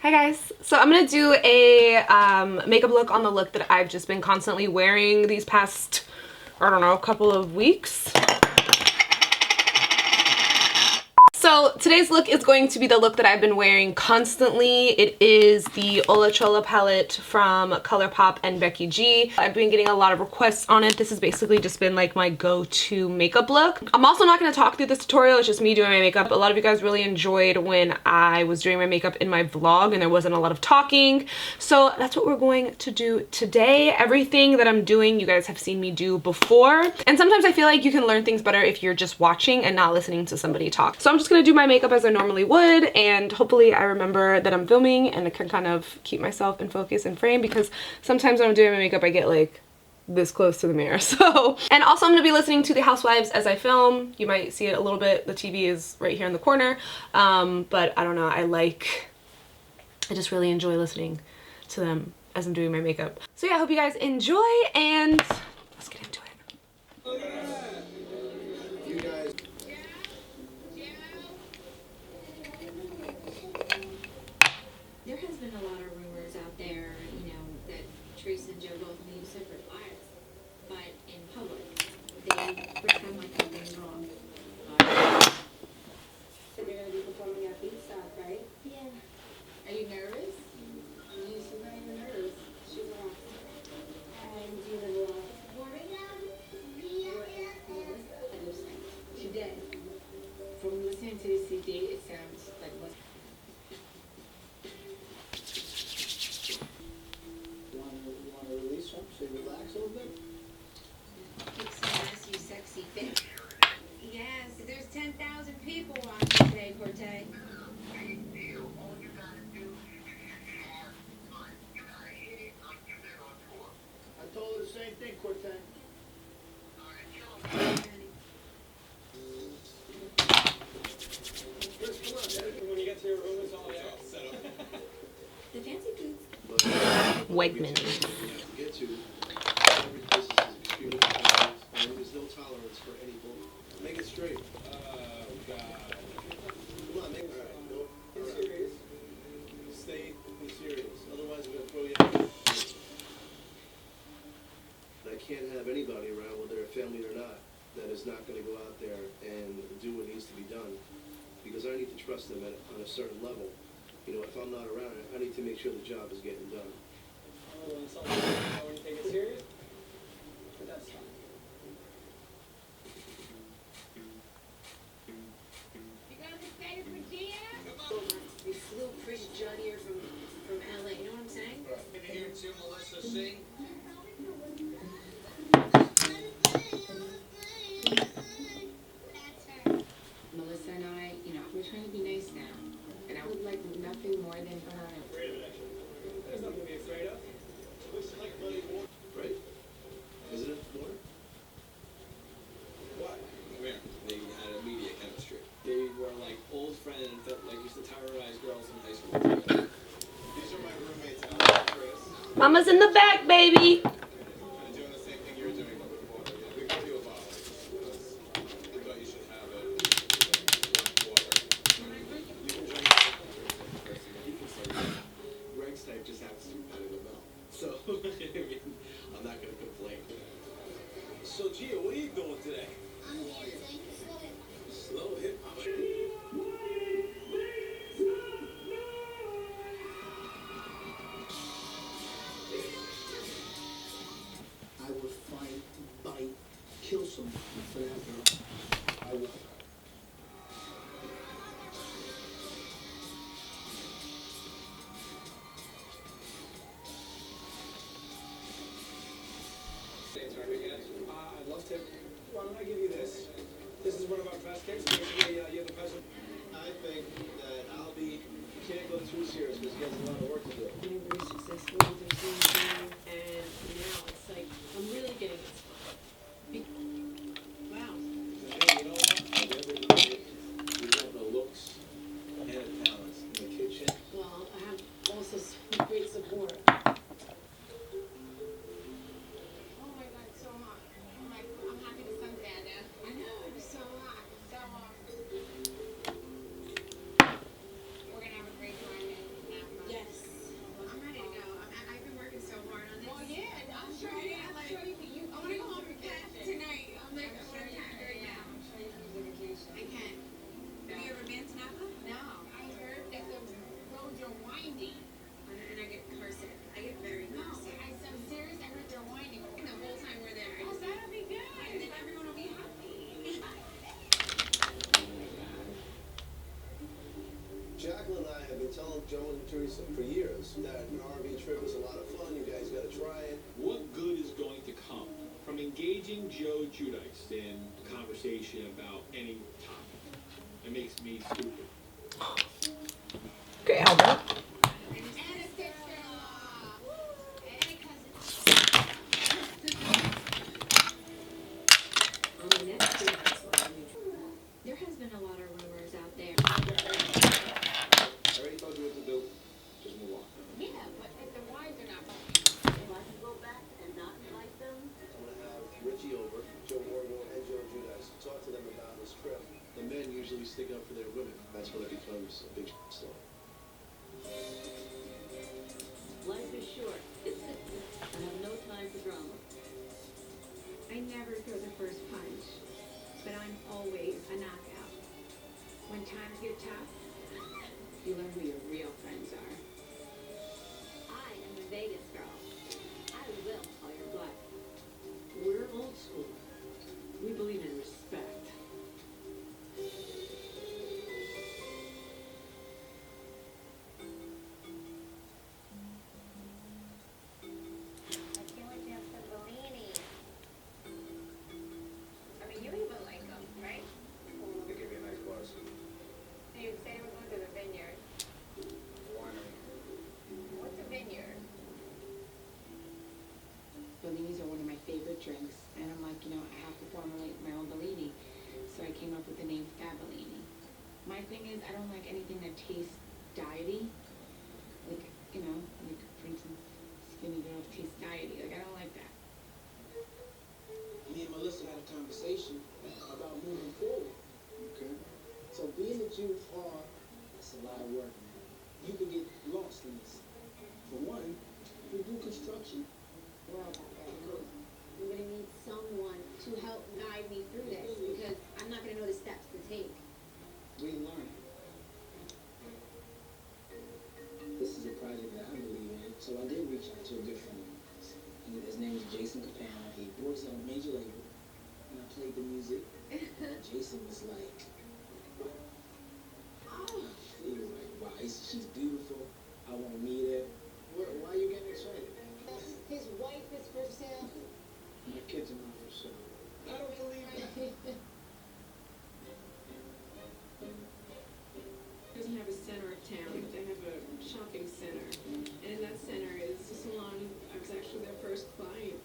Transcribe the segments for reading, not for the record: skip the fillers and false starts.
Hi guys. So I'm gonna do a makeup look on the look that I've just been constantly wearing these past, I don't know, couple of weeks. So today's look is going to be the look that I've been wearing constantly. It is the Ola Chola palette from ColourPop and Becky G. I've been getting a lot of requests on it. This has basically just been like my go-to makeup look. I'm also not going to talk through this tutorial. It's just me doing my makeup. A lot of you guys really enjoyed when I was doing my makeup in my vlog and there wasn't a lot of talking. So that's what we're going to do today. Everything that I'm doing, you guys have seen me do before. And sometimes I feel like you can learn things better if you're just watching and not listening to somebody talk. So I'm just gonna do my makeup as I normally would, and hopefully I remember that I'm filming and I can kind of keep myself in focus and frame, because sometimes when I'm doing my makeup I get like this close to the mirror. So, and also I'm gonna be listening to The Housewives as I film. You might see it a little bit. The TV is right here in the corner, but I don't know, I just really enjoy listening to them as I'm doing my makeup. So yeah, I hope you guys enjoy, and let's get into it. There has been a lot of rumors out there, you know, that Teresa and Joe both lead separate lives, but in public, they pretend like something's wrong. So you're gonna be performing at Beatstock, right? Yeah. Are you nervous? She's not even nervous. She's relaxed. And do you live alone? I live sick. She did. From listening to the CD, it sounds like what? You wanna release some so you relax a little bit? Kick some ass, you sexy bitch. Yes, there's 10,000 people watching today, Cortez. I told her the same thing, Cortez. Chris, come on, man. When you get to your room, it's all set up. The fancy foods. Wegmans. Get to every business is extremely competitive, and there's no tolerance for any bull. Make it straight. Oh, God. Come on, make it right. Go. Get serious. Stay be serious. Otherwise, I'm going to throw you out. I can't have anybody around, whether they're family or not, that is not going to go out there and do what needs to be done. Because I need to trust them on a certain level. You know, if I'm not around, I need to make sure the job is getting done. Oh, when you take it serious, but that's fine. You guys excited for Gia? We flew Chris Judd here from LA, you know what I'm saying? Can you hear Tim Melissa sing? Melissa and I, you know, we're trying to be nice now. And I would like nothing more than for her. There's nothing to be afraid of. Right? Isn't it, Laura? What? Where? They had a media chemistry. They were like old friends that like used to terrorize girls in high school. These are my roommates, Alex and Chris. Mama's in the back, baby. I'm doing the same thing you're doing before. We could do a bottle because I thought you should have it. Water. You can drink Greg's type just happens to be better than Mel. So, I mean, I'm not going to complain. So, Gia, what are you doing today? Slow hip hop. I will fight, bite, kill someone for that girl. I will. I'd love to. Why don't I give you this? This is one of our press kits. Basically, you're the president. I think that you can't go too serious because he has a lot of work to do. Being very successful with their thing, and now it's like, I'm really getting it. Wow. Hey, you know what? At the end of the day, we have the looks and the talents in the kitchen. Well, I have also some great support. Oh my God, so hot. I'm happy the sun's down now. I know, it's so hot. So hot. We're gonna have a great time. for years that an RV trip is a lot of fun. You guys got to try it. What good is going to come from engaging Joe Giudice in a conversation about any topic? It makes me stupid. Okay, Albert. And a sister-in-law. And a cousin. On the next two, there has been a lot of rumors out there. I already told you what to do. Just move on. Yeah, but if the wives are not I'm going to have Richie over, Joe Morgan, and Joe Giudice. Talk to them about this trip. The men usually stick up for their women. That's when it becomes a big story. Life is short. I have no time for drama. I never throw the first punch, but I'm always a knockout. When times get tough, you learn who your real friends are. I am a Vegas girl. I will call your bluff. We're old school. We believe in respect. I can't wait to have some Bellini. I mean, you even like them, right? They give you a nice buzz. You say we're going to the vineyard. Winery. What's a vineyard? Bellinis are one of my favorite drinks, and I'm like, I have to formulate my own Bellini, so I came up with the name Fabellini. My thing is, I don't like anything that tastes diety, like, like, for instance, skinny girls taste diety, like, I don't like that. Me and Melissa had a conversation about moving forward. Okay. So being that you are, it's a lot of work, man. You can get lost in this. For one, you do construction. Well, I'm gonna need someone to help guide me through this because I'm not gonna know the steps to take. We learn. This is a project that I believe in, so I did reach out to a good friend of mine. His name is Jason Capano. He brought us on a major label, and I played the music. Jason was like, he was like, wow, she's beautiful. I want to meet her. Why are you getting excited? His wife is for sale. My kids are not for sale. I don't believe that. Doesn't have a center of town. They have a shopping center, and in that center is a salon. I was actually their first client.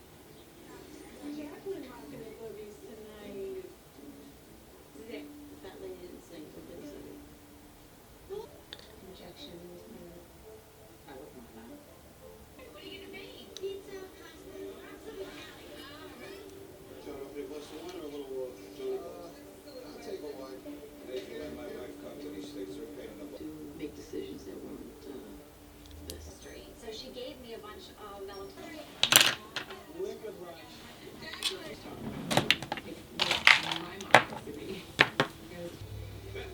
Jacqueline rocking the boobies tonight. Sick. That lady didn't sing for this. Injections. I would want that. What are you gonna make? Pizza, pasta, lots of Italian. John, I'll take a glass of wine or a little Johnny Walker? I'll take a wine. They let my wife come to these states are paying the To make decisions that weren't best. Straight. So she gave me a bunch of melatonin. Wicked rush. It's what my mom used to be. Because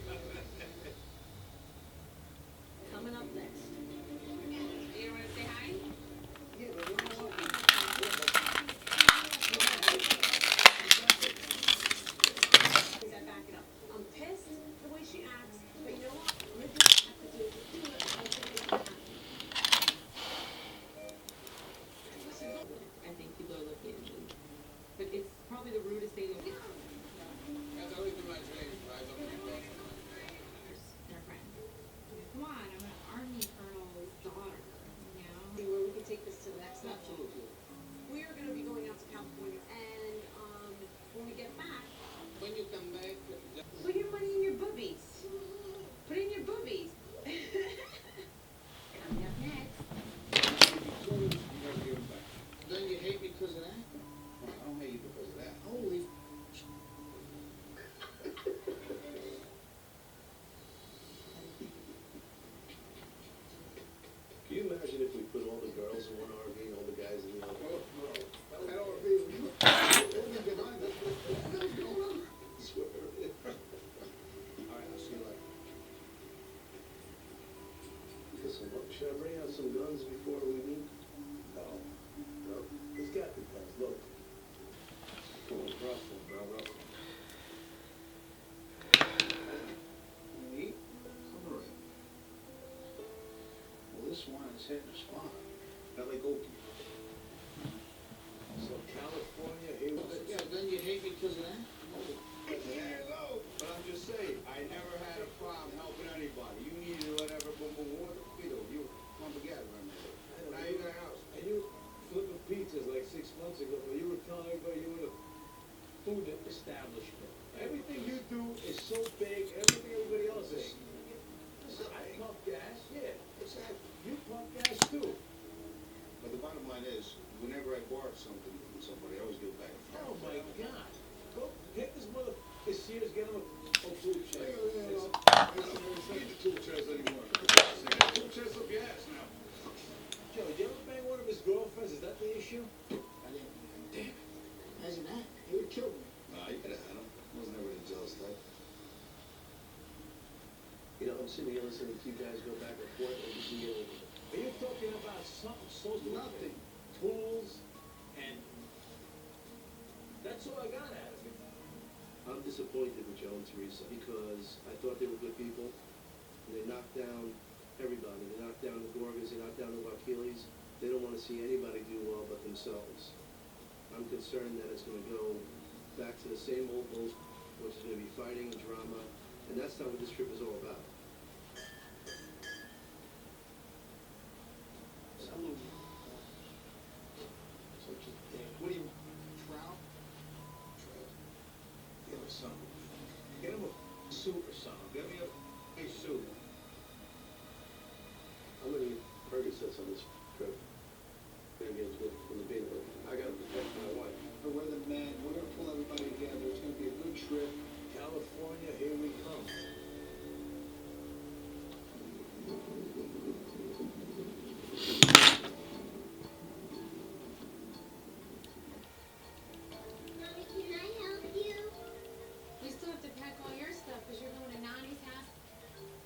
Coming up next. You wanna say hi? Because I back it up. I'm pissed the way she acts, but you know what? I'm gonna do what I have to do to do it. I'm gonna make it happen. I think people are looking at me. But it's probably the rudest thing. That's always been my dream. Rise up and go. They're friends. Come on, I'm an army colonel's daughter, See where we can take this to the next level. Absolutely. We are gonna be going out to California, and when we get back, When you come back, put your money in your boobies. Put it in your boobies. Coming up next. Then you hate me because of that? I don't hate you because of that. Holy. Can you imagine if we put all the girls in one RV and all the guys in the other? That RV would be behind us. What's going on? Swear. All right, I'll see you later. Listen, should I bring out some guns before we meet? No. No? There's got to be guns. Look. Come on, rough one, bro. Rough one. Me? All right. Well, this this one is hitting the spot. LA Gold. So California, here we go. Yeah, then you hate me because of that? There you go. But I'm just saying, I never had a problem helping anybody. You needed whatever, boom, boom, what the fiddle. You come together, right, man. Now you got a house. And you flipping pizzas like 6 months ago, but you were telling everybody you were the food establishment. Everything you do is so big, everything everybody else is. I pump gas, yeah. Exactly. You pump gas too. But the bottom line is, whenever I borrow something from somebody, I always give it back. Oh my God. Go get this mother Sears, get him a food Yeah, check. yeah, I don't need the tool chest anymore. Tool chest up your ass now. Joe, did you ever bang one of his girlfriends? Is that the issue? I didn't. Damn. Imagine that. He would kill me. Nah, you could have had him. I was never the jealous type. You know, I'm sitting here listening to you guys go back and forth and just deal with it. Are you talking about something so Nothing. tools and that's all I got out of it. I'm disappointed with Joe and Teresa because I thought they were good people. And they knocked down everybody. They knocked down the Gorgas, they knocked down the Wakilis. They don't want to see anybody do well but themselves. I'm concerned that it's going to go back to the same old bull, which is going to be fighting and drama. And that's not what this trip is all about. What do you, trout? Get him something. Get him a soup or something. Get me a soup. I'm going to need Percocets on this trip. Maybe it's good from the beginning. I got to protect my wife. But we're the men. We're going to pull everybody together. It's going to be a good trip. California, here we come. Mommy, can I help you? You still have to pack all your stuff because you're going to Nani's house.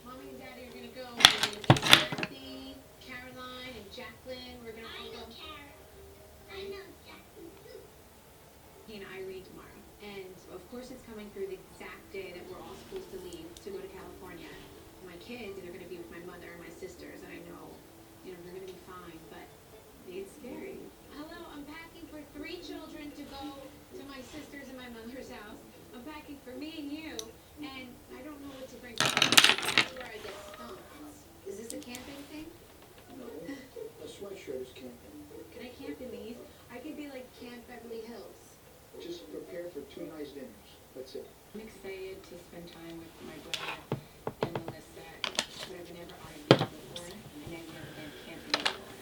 Mommy and Daddy are going to go with Kathy, Caroline, and Jacqueline. We're going to I know go. Karen. I know Jackson too. He and Irene tomorrow. And of course it's coming through the exact day that we're all supposed to leave to go to California. My kids are going to be with my mother and my sisters, and I know, they're going to be fine, but it's scary. Hello, I'm packing for 3 children to go to my sister's and my mother's house. I'm packing for me and you, and I don't know what to bring. That's where I get stumped. Is this a camping thing? No, a sweatshirt is camping. Can I camp in these? I could be like Camp Beverly Hills. Just prepare for 2 nice dinners. That's it. I'm excited to spend time with my brother and Melissa, but I've never argued before, and I've never been camping before.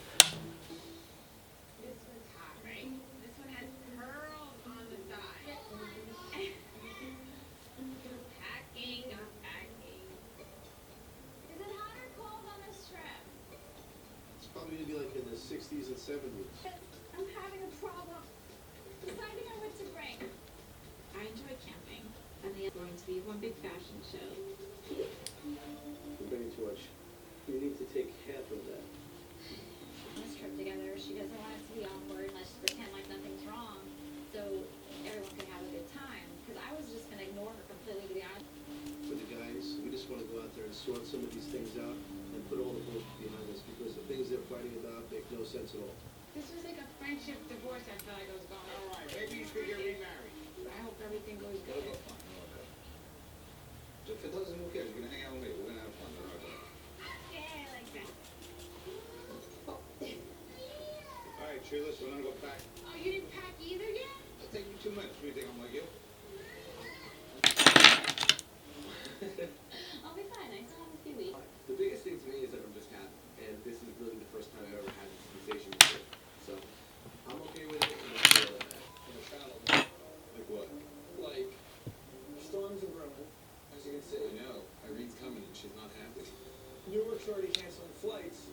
This one's hot, right? This one has curls on the side. Packing, I'm packing. Is it hot or cold on this trip? It's probably going to be like in the 60s and 70s. I'm having a problem deciding on what to bring. I enjoy camping. And there's going to be one big fashion show. You're bringing too much. You need to take half of that. On this trip together, she doesn't want us to be awkward. Let's just pretend like nothing's wrong, so everyone can have a good time. Because I was just gonna ignore her completely, to be honest. For the guys, we just want to go out there and sort some of these things out and put all the bullshit behind us because the things they're fighting about make no sense at all. This was like a friendship divorce I felt like I was going on. All right, maybe you should get remarried. I hope everything goes good. If it doesn't, who cares? You're gonna hang out with me. We're gonna have fun. All right. Yeah, I like that. All right, Sheila, so we're gonna go back. Oh, you didn't pack either yet? It'll take me 2 minutes. What do you think? I'm like you? I'll be fine. I still have a few weeks. The biggest thing to me is that I'm just happy, and this is really the first time I've ever had this sensation before. So I'm okay with it, and I'm okay with that. In a battle. Like what? Like, Storms are brewing, as you can see. I know Irene's coming, and she's not happy. Newark's already canceling flights.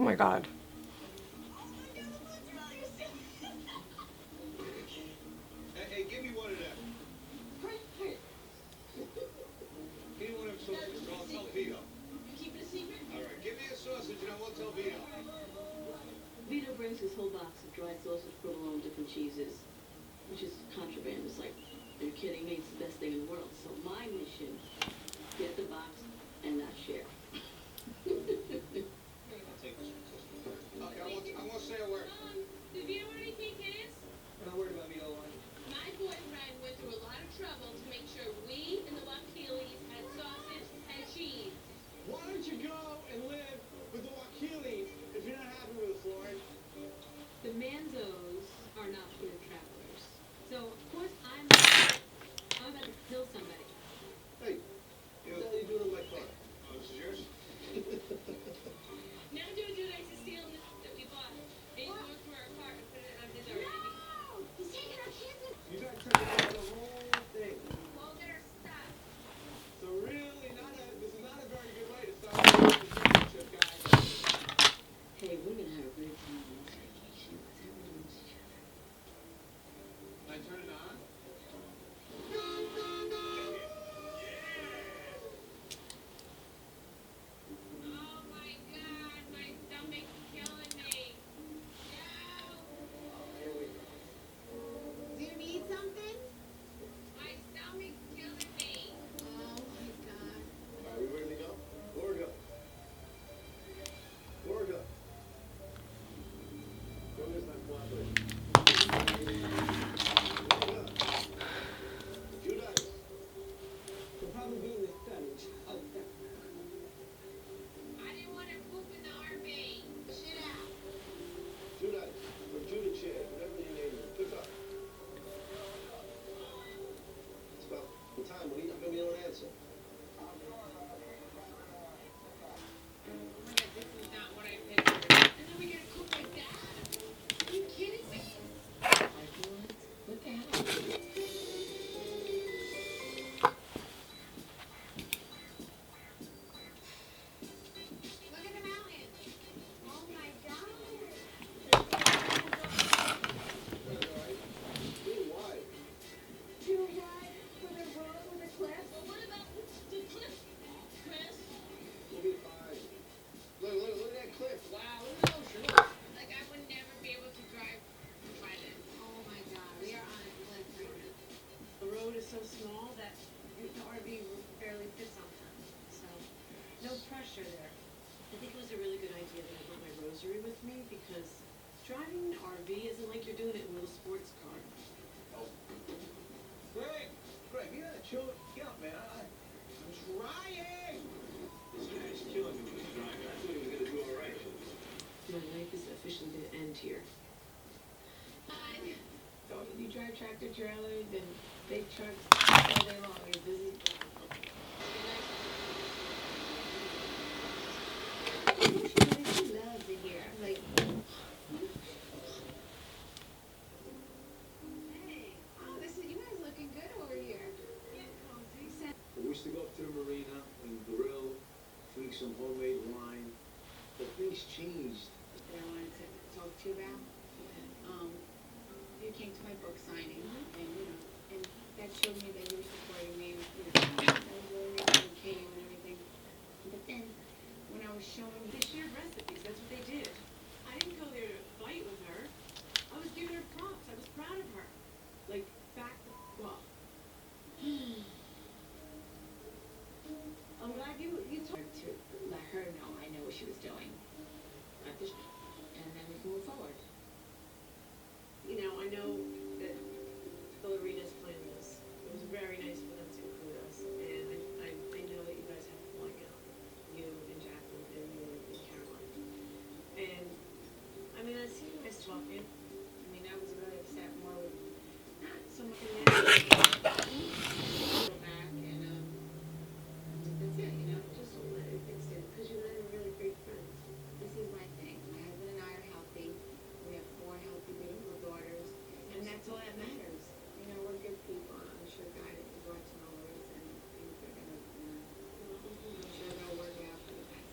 Oh my god. Hey, give me one of them. Give me one of them sausages, and I'll tell Vito. Keep it a secret? All right, give me a sausage, and I won't tell Vito. Vito brings his whole box of dried sausage, provolone, different cheeses, which is contraband. It's like, are you kidding me? It's the best thing in the world. So my mission, get the box and not share. I'll take this one. Okay, I won't say a word. Did you know any kids? I'm not worried about Vito line. My boyfriend went through a lot of trouble to make sure we and the Wakilis had sausage and cheese. Why don't you go and live with the Wakilis if you're not happy with the Florida? The Manzos are not food travelers. So, of course, I'm about to kill somebody. Hey, what the hell are you doing in my car? Oh, this is yours? Now Joe likes to steal this that we bought. And he goes to our car and put it on his RV. No! He's taking our kids. You guys took away the whole thing. We'll get our stuff. So really, this is not a very good way to start a relationship, guys. Hey, we're gonna have a great time on this vacation. Let's have a with each other. Can I turn it on? Oh my god, my stomach's killing me. No! Do you need something? My stomach's killing me. Oh my god. Are we ready to go? Gorga. Gorga. Gorga's not cooperating. Gorga. Judas. They'll probably be in the stomach. I didn't want to poop in the RV. Shit out. Judas. Or Judichet, whatever your name is. Pick up. It's about the time when how come you don't answer? Oh my god, this is not what I pictured. And then we gotta cook like that? Are you kidding me? What the hell? Look at the mountain. Oh my god. Hey, why? Too wide for the road with the cliff. But what about the cliff, Chris? You'll be fine. Look at that cliff. Wow, look at the ocean. Like I would never be able to drive by this. Oh my god, we are on a cliff right now. The road is so small that the RV barely fits on her. So, no pressure there. I think it was a really good idea that I brought my rosary with me because driving an RV isn't like you're doing it in a little sports car. Greg, you gotta chill. Get up, man. I'm trying. This guy's killing me with his driving. I thought he was gonna do all right. My life is officially going to end here. Hi. So when you drive tractor trailers and big trucks all day long, you're busy. She loves it here. I'm like, hey, oh, you guys looking good over here. We used to go up to the marina and grill, drink some homemade wine. But things changed. That I wanted to talk to you about. You came to my book signing, and and that showed me that you were supporting me. That was really nice you came and everything. But then, when I was showing you, They shared recipes, that's what they did. I didn't go there to fight with her. I was giving her props, I was proud of her. Like, well. I'm glad you told to let her know I know what she was doing. And then we can move forward. You know, I know that Ballerina's plan was, it was very nice for them to include us, and I know that you guys have falling out, you and Jacqueline and you and Caroline. And, I mean, I see you guys talking, I mean, I was really upset more with, not so much in there. Go back and, that's it, just don't let it fix it, because you guys are really great friends. This is my thing. My husband and I are healthy. We have 4 healthy, beautiful daughters. And that's all that matters. We're good people. I'm sure God is watching over us and things are gonna, I'm sure they'll work out for the best.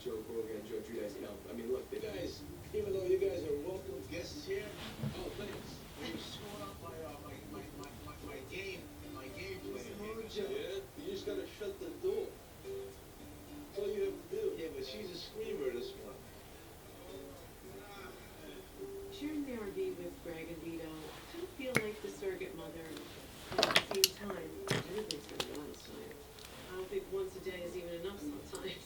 Joe Gorga and Joe Giudice come. I mean, look, You guys, even though you guys are welcome guests here, oh, thanks. You screwed up my game plan. Yeah, you just gotta shut the door. That's all you have to do. Yeah, but she's a screamer, this one. Sharing the RV with Greg and Vito, I kind of feel like the surrogate mother. But at the same time, anything's gonna be honest, I don't think once a day is even enough sometimes.